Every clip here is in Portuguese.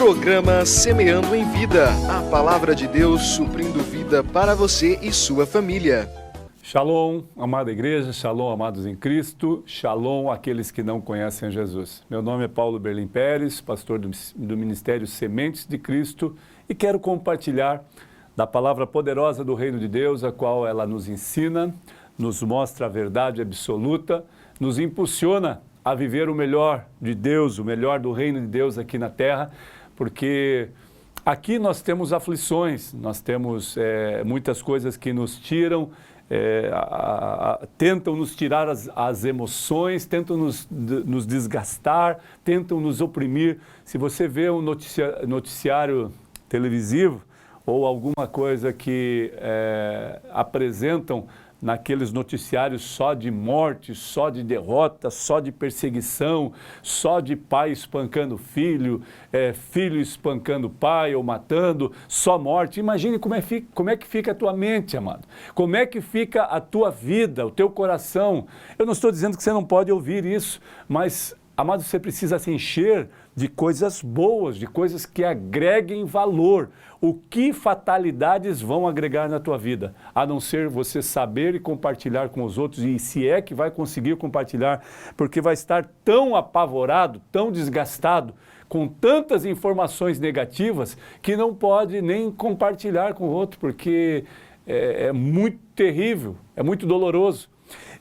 Programa Semeando em Vida, a palavra de Deus suprindo vida para você e sua família. Shalom, amada igreja, shalom, amados em Cristo, shalom àqueles que não conhecem Jesus. Meu nome é Paulo Berlim Pérez, pastor do Ministério Sementes de Cristo, e quero compartilhar da palavra poderosa do Reino de Deus, a qual ela nos ensina, nos mostra a verdade absoluta, nos impulsiona a viver o melhor de Deus, o melhor do Reino de Deus aqui na terra, porque aqui nós temos aflições, nós temos muitas coisas que nos tiram, tentam nos tirar as emoções, tentam nos desgastar, tentam nos oprimir. Se você vê um noticiário televisivo ou alguma coisa que apresentam naqueles noticiários só de morte, só de derrota, só de perseguição, só de pai espancando filho, filho espancando pai ou matando, só morte. Imagine como é que fica a tua mente, amado. Como é que fica a tua vida, o teu coração. Eu não estou dizendo que você não pode ouvir isso, mas, amado, você precisa se encher de coisas boas, de coisas que agreguem valor. O que fatalidades vão agregar na tua vida? A não ser você saber e compartilhar com os outros, e se é que vai conseguir compartilhar, porque vai estar tão apavorado, tão desgastado, com tantas informações negativas, que não pode nem compartilhar com o outro, porque é muito terrível, é muito doloroso.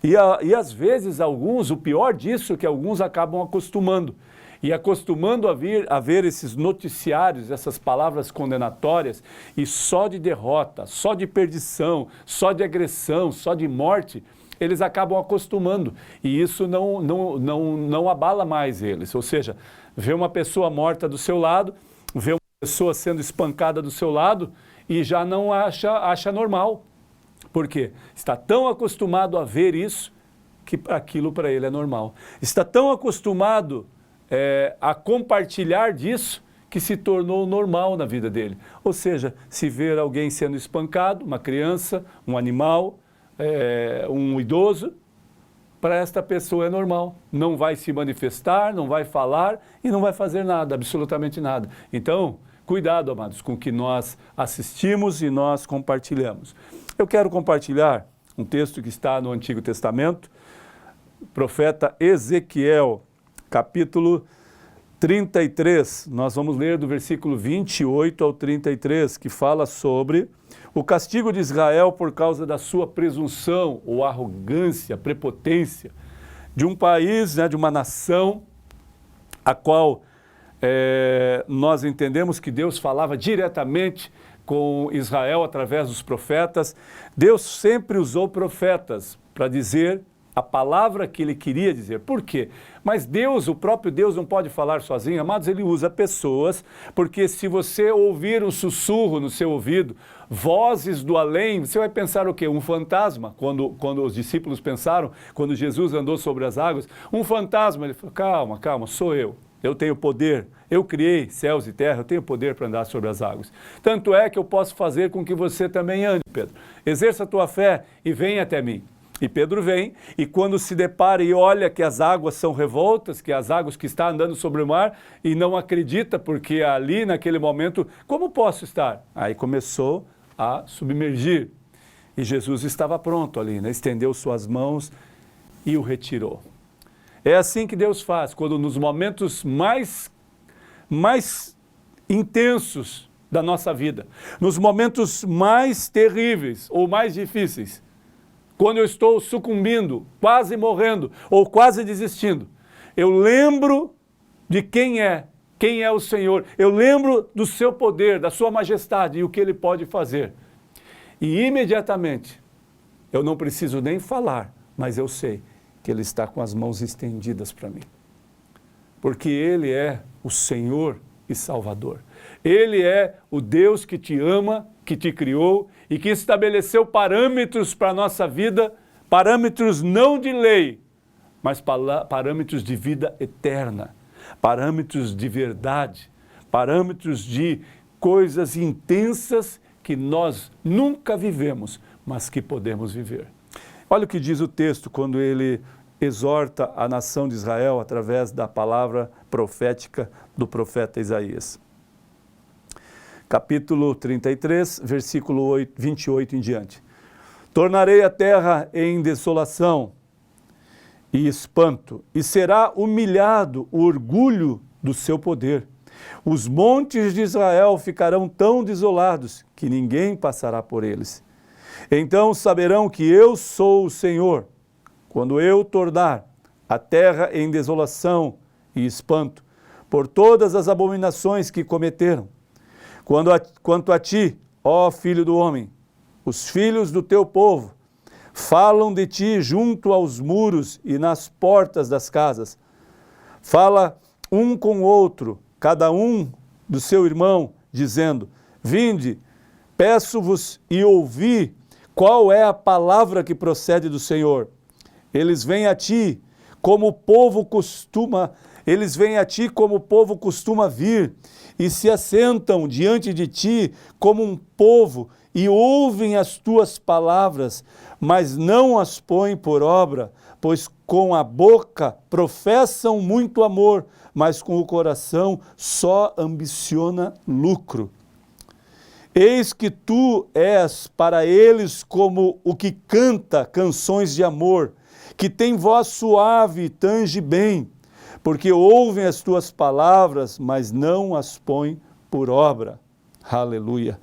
E às vezes o pior disso é que alguns acabam acostumando. E acostumando a ver esses noticiários, essas palavras condenatórias, e só de derrota, só de perdição, só de agressão, só de morte, eles acabam acostumando. E isso não abala mais eles. Ou seja, vê uma pessoa morta do seu lado, vê uma pessoa sendo espancada do seu lado e já não acha normal. Por quê? Está tão acostumado a ver isso que aquilo para ele é normal. Está tão acostumado a compartilhar disso que se tornou normal na vida dele. Ou seja, se ver alguém sendo espancado, uma criança, um animal, um idoso, para esta pessoa é normal. Não vai se manifestar, não vai falar e não vai fazer nada, absolutamente nada. Então, cuidado, amados, com o que nós assistimos e nós compartilhamos. Eu quero compartilhar um texto que está no Antigo Testamento, profeta Ezequiel, capítulo 33, nós vamos ler do versículo 28 ao 33, que fala sobre o castigo de Israel por causa da sua presunção ou arrogância, prepotência, de um país, de uma nação, a qual nós entendemos que Deus falava diretamente com Israel através dos profetas. Deus sempre usou profetas para dizer a palavra que ele queria dizer. Por quê? Mas Deus, o próprio Deus, não pode falar sozinho. Amados, ele usa pessoas, porque se você ouvir um sussurro no seu ouvido, vozes do além, você vai pensar o quê? Um fantasma? Quando os discípulos pensaram, quando Jesus andou sobre as águas, um fantasma. Ele falou, calma, calma, sou eu. Eu tenho poder, eu criei céus e terra, eu tenho poder para andar sobre as águas. Tanto é que eu posso fazer com que você também ande, Pedro. Exerça a tua fé e venha até mim. E Pedro vem, e quando se depara e olha que as águas são revoltas, que as águas que está andando sobre o mar, e não acredita, porque ali naquele momento, como posso estar? Aí começou a submergir. E Jesus estava pronto ali, estendeu suas mãos e o retirou. É assim que Deus faz, quando nos momentos mais intensos da nossa vida, nos momentos mais terríveis ou mais difíceis, quando eu estou sucumbindo, quase morrendo ou quase desistindo, eu lembro de quem é o Senhor. Eu lembro do seu poder, da sua majestade e o que ele pode fazer. E imediatamente, eu não preciso nem falar, mas eu sei que ele está com as mãos estendidas para mim. Porque ele é o Senhor e Salvador. Ele é o Deus que te ama, que te criou e que estabeleceu parâmetros para a nossa vida, parâmetros não de lei, mas parâmetros de vida eterna, parâmetros de verdade, parâmetros de coisas intensas que nós nunca vivemos, mas que podemos viver. Olha o que diz o texto quando ele exorta a nação de Israel através da palavra profética do profeta Isaías. capítulo 33, versículo 28 em diante. Tornarei a terra em desolação e espanto, e será humilhado o orgulho do seu poder. Os montes de Israel ficarão tão desolados que ninguém passará por eles. Então saberão que eu sou o Senhor, quando eu tornar a terra em desolação e espanto, por todas as abominações que cometeram. Quanto a ti, ó filho do homem, os filhos do teu povo falam de ti junto aos muros e nas portas das casas. Fala um com o outro, cada um do seu irmão, dizendo: vinde, peço-vos e ouvi qual é a palavra que procede do Senhor. Eles vêm a ti como o povo costuma vir, e se assentam diante de ti como um povo, e ouvem as tuas palavras, mas não as põem por obra, pois com a boca professam muito amor, mas com o coração só ambiciona lucro. Eis que tu és para eles como o que canta canções de amor, que tem voz suave e tange bem, porque ouvem as tuas palavras, mas não as põem por obra. Aleluia.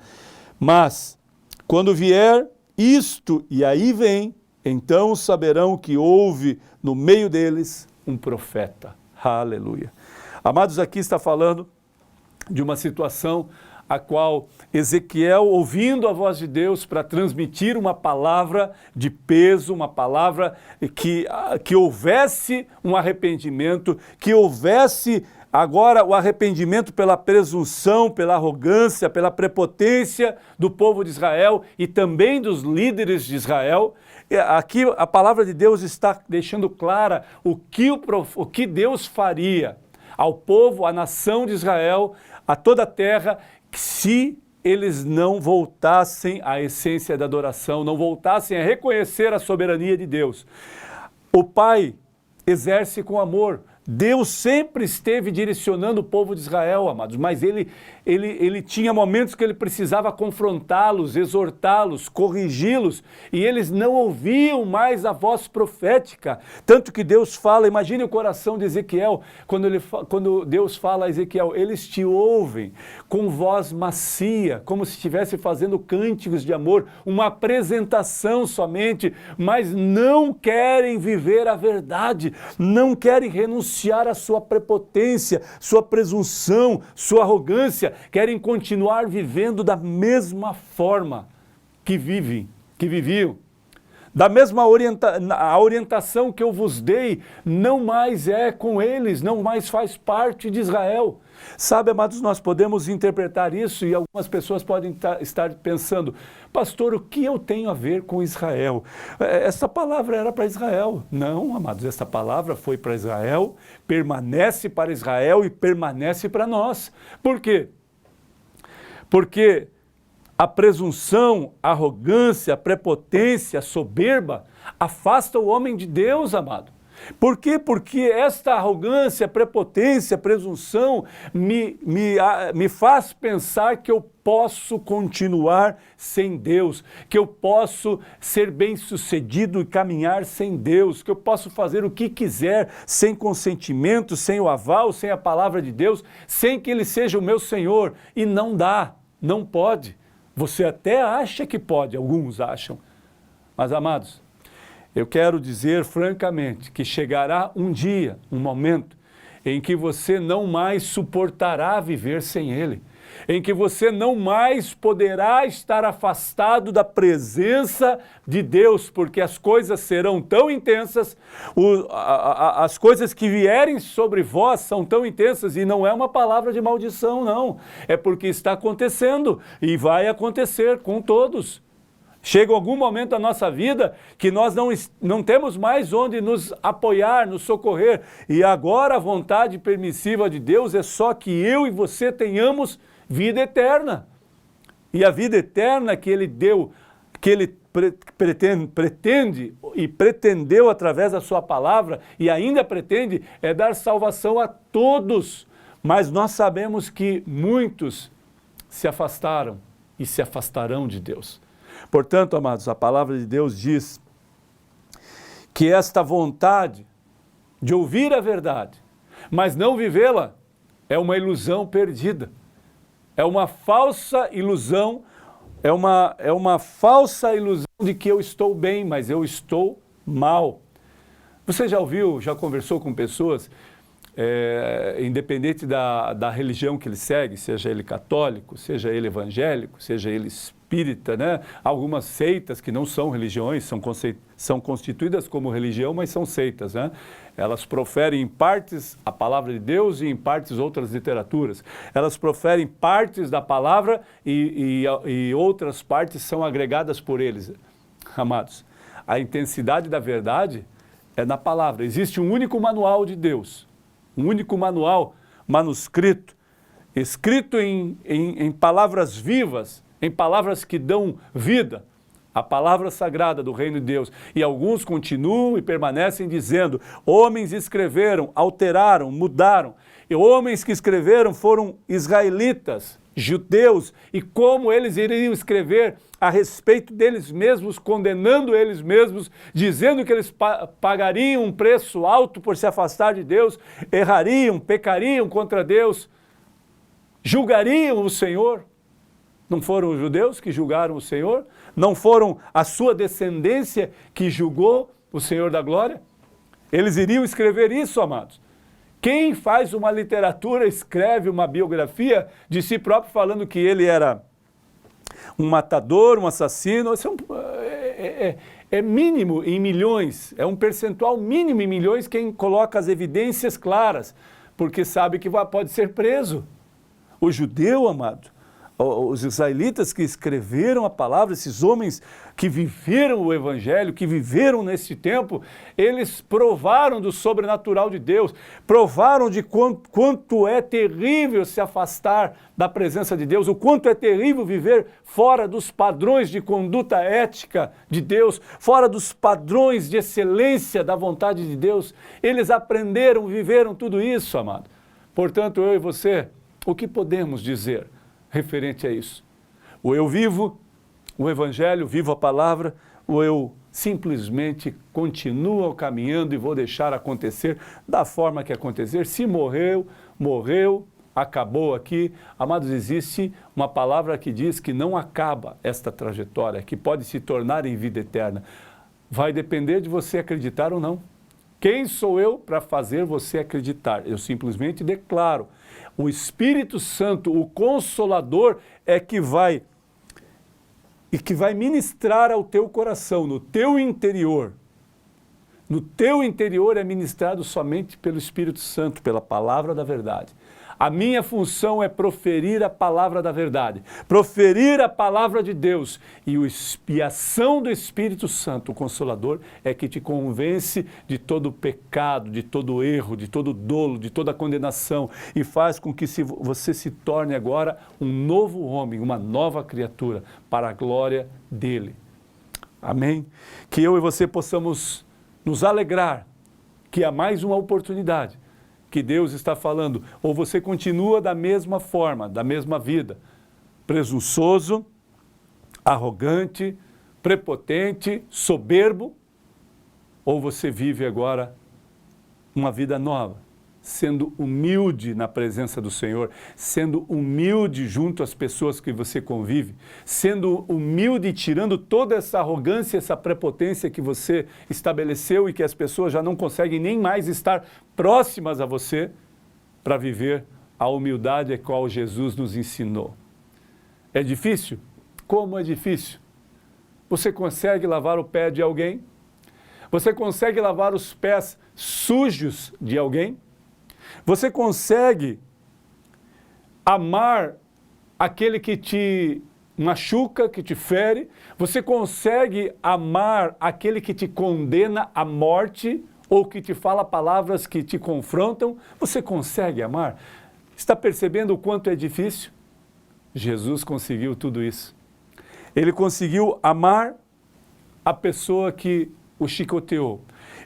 Mas, quando vier isto, e aí vem, então saberão que houve no meio deles um profeta. Aleluia. Amados, aqui está falando de uma situação a qual Ezequiel, ouvindo a voz de Deus para transmitir uma palavra de peso, uma palavra que houvesse um arrependimento, que houvesse agora o arrependimento pela presunção, pela arrogância, pela prepotência do povo de Israel e também dos líderes de Israel. Aqui a palavra de Deus está deixando clara o que Deus faria ao povo, à nação de Israel, a toda a terra, se eles não voltassem à essência da adoração, não voltassem a reconhecer a soberania de Deus. O Pai exerce com amor. Deus sempre esteve direcionando o povo de Israel, amados, mas ele tinha momentos que ele precisava confrontá-los, exortá-los, corrigi-los, e eles não ouviam mais a voz profética. Tanto que Deus fala, imagine o coração de Ezequiel, quando Deus fala a Ezequiel, eles te ouvem com voz macia, como se estivesse fazendo cânticos de amor, uma apresentação somente, mas não querem viver a verdade, não querem renunciar a sua prepotência, sua presunção, sua arrogância, querem continuar vivendo da mesma forma que viviam. Da mesma orientação que eu vos dei, não mais é com eles, não mais faz parte de Israel. Sabe, amados, nós podemos interpretar isso e algumas pessoas podem estar pensando: pastor, o que eu tenho a ver com Israel? Essa palavra era para Israel. Não, amados, essa palavra foi para Israel, permanece para Israel e permanece para nós. Por quê? Porque a presunção, a arrogância, a prepotência, a soberba afasta o homem de Deus, amado. Por quê? Porque esta arrogância, prepotência, presunção me faz pensar que eu posso continuar sem Deus, que eu posso ser bem-sucedido e caminhar sem Deus, que eu posso fazer o que quiser sem consentimento, sem o aval, sem a palavra de Deus, sem que Ele seja o meu Senhor. E não dá, não pode. Você até acha que pode, alguns acham. Mas, amados, eu quero dizer francamente que chegará um dia, um momento, em que você não mais suportará viver sem Ele, em que você não mais poderá estar afastado da presença de Deus, porque as coisas serão tão intensas, as coisas que vierem sobre vós são tão intensas, e não é uma palavra de maldição, não, é porque está acontecendo e vai acontecer com todos. Chega algum momento da nossa vida que nós não temos mais onde nos apoiar, nos socorrer. E agora a vontade permissiva de Deus é só que eu e você tenhamos vida eterna. E a vida eterna que Ele deu, que Ele pretende e pretendeu através da sua palavra e ainda pretende, é dar salvação a todos. Mas nós sabemos que muitos se afastaram e se afastarão de Deus. Portanto, amados, a palavra de Deus diz que esta vontade de ouvir a verdade, mas não vivê-la, é uma ilusão perdida. É uma falsa ilusão, é uma falsa ilusão de que eu estou bem, mas eu estou mal. Você já ouviu, já conversou com pessoas, independente da religião que ele segue, seja ele católico, seja ele evangélico, seja ele espírita, né? Algumas seitas que não são religiões, são constituídas como religião, mas são seitas, né? Elas proferem em partes a palavra de Deus e em partes outras literaturas. Elas proferem partes da palavra e outras partes são agregadas por eles. Amados, a intensidade da verdade é na palavra. Existe um único manual de Deus, um único manual manuscrito, escrito em palavras vivas, em palavras que dão vida, a palavra sagrada do reino de Deus. E alguns continuam e permanecem dizendo, homens escreveram, alteraram, mudaram. E homens que escreveram foram israelitas, judeus, e como eles iriam escrever a respeito deles mesmos, condenando eles mesmos, dizendo que eles pagariam um preço alto por se afastar de Deus, errariam, pecariam contra Deus, julgariam o Senhor. Não foram os judeus que julgaram o Senhor? Não foram a sua descendência que julgou o Senhor da glória? Eles iriam escrever isso, amados. Quem faz uma literatura, escreve uma biografia de si próprio falando que ele era um matador, um assassino, isso é mínimo em milhões, é um percentual mínimo em milhões quem coloca as evidências claras, porque sabe que pode ser preso. O judeu, amado, os israelitas que escreveram a palavra, esses homens que viveram o evangelho, que viveram nesse tempo, eles provaram do sobrenatural de Deus, provaram de quanto é terrível se afastar da presença de Deus, o quanto é terrível viver fora dos padrões de conduta ética de Deus, fora dos padrões de excelência da vontade de Deus. Eles aprenderam, viveram tudo isso, amado. Portanto, eu e você, o que podemos dizer referente a isso? Ou eu vivo o evangelho, vivo a palavra, ou eu simplesmente continuo caminhando e vou deixar acontecer da forma que acontecer. Se morreu, morreu, acabou aqui. Amados, existe uma palavra que diz que não acaba esta trajetória, que pode se tornar em vida eterna. Vai depender de você acreditar ou não. Quem sou eu para fazer você acreditar? Eu simplesmente declaro. O Espírito Santo, o Consolador, é que vai ministrar ao teu coração, no teu interior. No teu interior é ministrado somente pelo Espírito Santo, pela palavra da verdade. A minha função é proferir a palavra da verdade, proferir a palavra de Deus. E a ação do Espírito Santo, o Consolador, é que te convence de todo o pecado, de todo o erro, de todo o dolo, de toda a condenação, e faz com que você se torne agora um novo homem, uma nova criatura, para a glória dele. Amém? Que eu e você possamos nos alegrar que há mais uma oportunidade que Deus está falando, ou você continua da mesma forma, da mesma vida, presunçoso, arrogante, prepotente, soberbo, ou você vive agora uma vida nova, sendo humilde na presença do Senhor, sendo humilde junto às pessoas que você convive, sendo humilde e tirando toda essa arrogância, essa prepotência que você estabeleceu e que as pessoas já não conseguem nem mais estar próximas a você para viver a humildade a qual Jesus nos ensinou. É difícil? Como é difícil? Você consegue lavar o pé de alguém? Você consegue lavar os pés sujos de alguém? Você consegue amar aquele que te machuca, que te fere? Você consegue amar aquele que te condena à morte ou que te fala palavras que te confrontam? Você consegue amar? Está percebendo o quanto é difícil? Jesus conseguiu tudo isso. Ele conseguiu amar a pessoa que o chicoteou.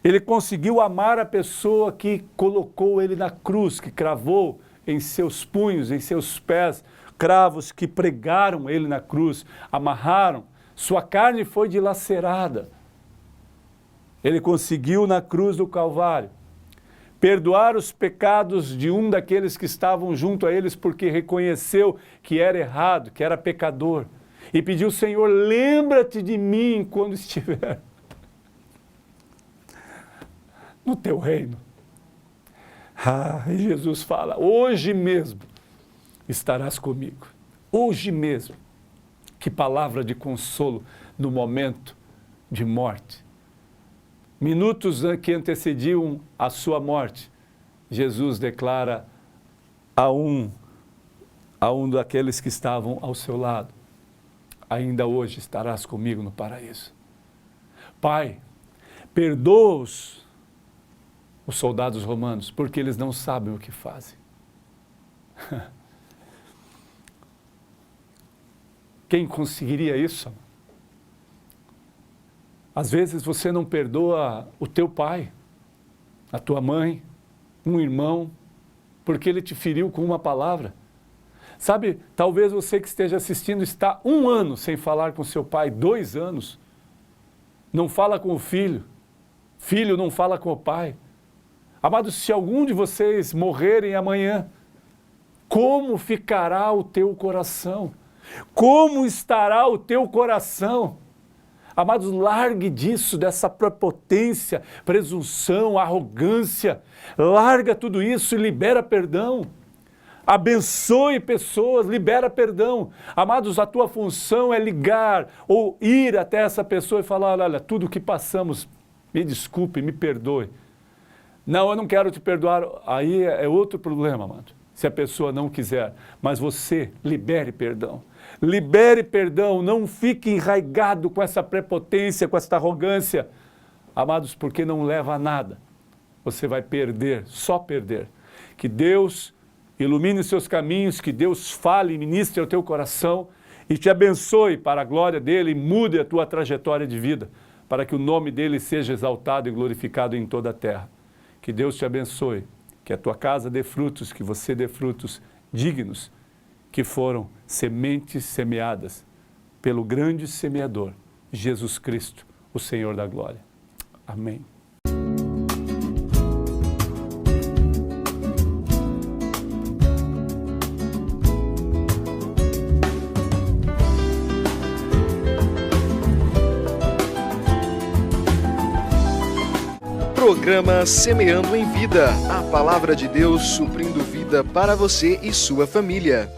Ele conseguiu amar a pessoa que colocou ele na cruz, que cravou em seus punhos, em seus pés, cravos que pregaram ele na cruz, amarraram, sua carne foi dilacerada. Ele conseguiu na cruz do Calvário perdoar os pecados de um daqueles que estavam junto a eles, porque reconheceu que era errado, que era pecador. E pediu: Senhor, lembra-te de mim quando estiver no teu reino. E Jesus fala: hoje mesmo estarás comigo. Hoje mesmo. Que palavra de consolo no momento de morte. Minutos que antecediam a sua morte, Jesus declara a um daqueles que estavam ao seu lado: ainda hoje estarás comigo no paraíso. Pai, perdoa-os, os soldados romanos, porque eles não sabem o que fazem. Quem conseguiria isso? Às vezes você não perdoa o teu pai, a tua mãe, um irmão, porque ele te feriu com uma palavra. Sabe, talvez você que esteja assistindo está 1 ano sem falar com seu pai, 2 anos. Não fala com o filho, filho não fala com o pai. Amados, se algum de vocês morrerem amanhã, como ficará o teu coração? Como estará o teu coração? Amados, largue disso, dessa prepotência, presunção, arrogância. Larga tudo isso e libera perdão. Abençoe pessoas, libera perdão. Amados, a tua função é ligar ou ir até essa pessoa e falar: olha, tudo o que passamos, me desculpe, me perdoe. Não, eu não quero te perdoar. Aí é outro problema, amado, se a pessoa não quiser. Mas você libere perdão. Libere perdão, não fique enraigado com essa prepotência, com essa arrogância. Amados, porque não leva a nada. Você vai perder, só perder. Que Deus ilumine os seus caminhos, que Deus fale e ministre ao teu coração e te abençoe para a glória dele e mude a tua trajetória de vida, para que o nome dele seja exaltado e glorificado em toda a terra. Que Deus te abençoe, que a tua casa dê frutos, que você dê frutos dignos, que foram sementes semeadas pelo grande semeador, Jesus Cristo, o Senhor da glória. Amém. Programa Semeando em Vida, a palavra de Deus suprindo vida para você e sua família.